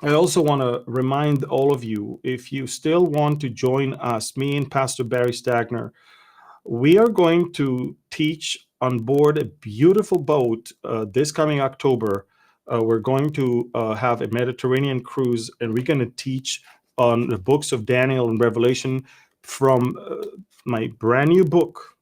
I also want to remind all of you, if you still want to join us, me and Pastor Barry Stagner, we are going to teach on board a beautiful boat this coming October. We're going to have a Mediterranean cruise, and we're going to teach on the books of Daniel and Revelation from my brand new book,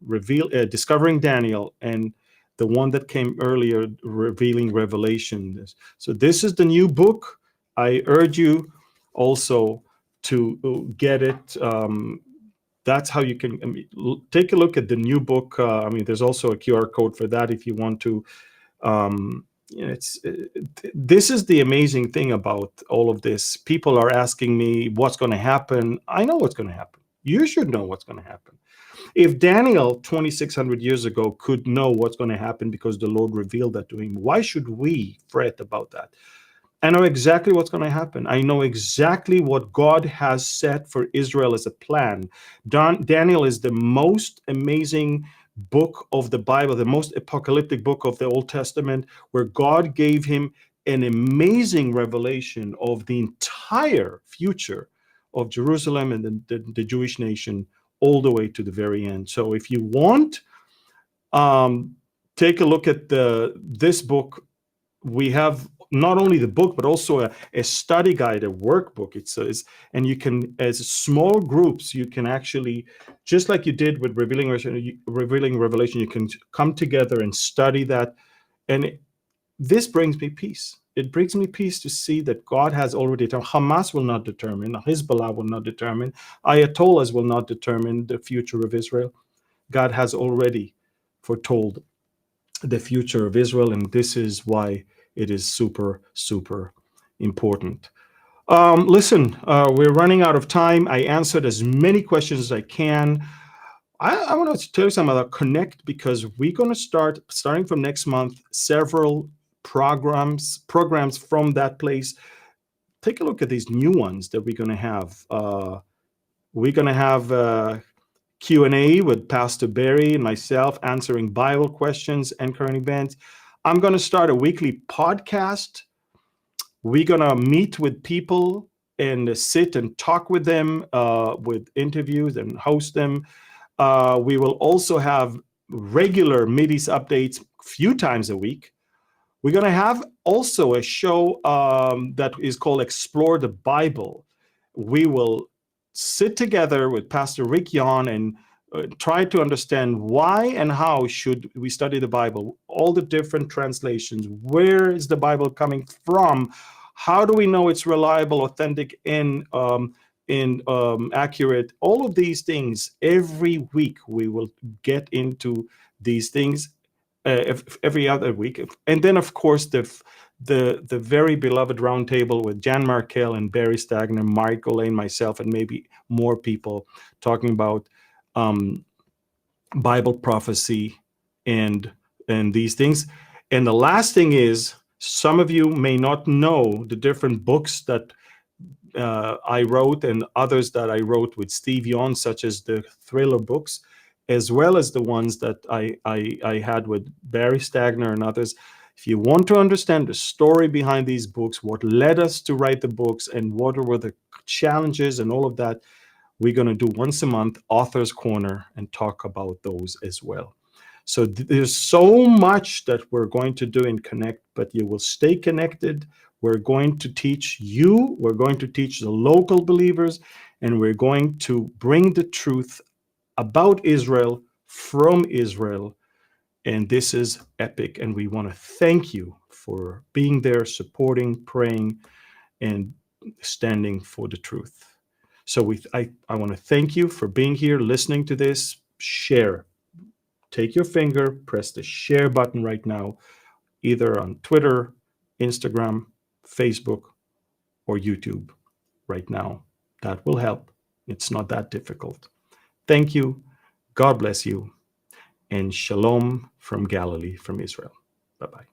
Discovering Daniel, and the one that came earlier, Revealing Revelation. So this is the new book. I urge you also to get it. That's how you can, I mean, take a look at the new book. I mean, there's also a QR code for that if you want to. This is the amazing thing about all of this. People are asking me what's going to happen. I know what's going to happen. You should know what's going to happen. If Daniel 2,600 years ago could know what's going to happen because the Lord revealed that to him, why should we fret about that? I know exactly what's going to happen. I know exactly what God has set for Israel as a plan. Daniel is the most amazing book of the Bible, the most apocalyptic book of the Old Testament, where God gave him an amazing revelation of the entire future of Jerusalem and the Jewish nation all the way to the very end. So if you want, take a look at this book. We have not only the book, but also a study guide, a workbook. And you can, as small groups, you can actually, just like you did with Revealing Revelation, you can come together and study that. And this brings me peace. It brings me peace to see that God has already determined. Hamas will not determine, Hezbollah will not determine, Ayatollahs will not determine the future of Israel. God has already foretold the future of Israel, and this is why it is super, super important. Listen, we're running out of time. I answered as many questions as I can. I want to tell you something about Connect, because we're going to starting from next month, several programs from that place. Take a look at these new ones that we're going to have. We're going to have Q&A with Pastor Barry and myself answering Bible questions and current events. I'm going to start a weekly podcast. We're going to meet with people and sit and talk with them with interviews and host them. We will also have regular Mideast updates a few times a week. We're going to have also a show that is called Explore the Bible. We will sit together with Pastor Rick Yon and try to understand why and how should we study the Bible, all the different translations, where is the Bible coming from, how do we know it's reliable, authentic, and accurate. All of these things, every week we will get into these things, every other week. And then, of course, the very beloved roundtable with Jan Markell and Barry Stagner, Mark Olaine, myself, and maybe more people talking about Bible prophecy and these things. And the last thing is, some of you may not know the different books that I wrote and others that I wrote with Steve Yon, such as the thriller books, as well as the ones that I had with Barry Stagner and others. If you want to understand the story behind these books, what led us to write the books, and what were the challenges and all of that, we're going to do once a month Author's Corner and talk about those as well. So there's so much that we're going to do in Connect, but you will stay connected. We're going to teach you, we're going to teach the local believers, and we're going to bring the truth about Israel from Israel. And this is epic. And we want to thank you for being there, supporting, praying, and standing for the truth. So I want to thank you for being here, listening to this. Share. Take your finger, press the share button right now, either on Twitter, Instagram, Facebook, or YouTube right now. That will help. It's not that difficult. Thank you. God bless you. And shalom from Galilee, from Israel. Bye-bye.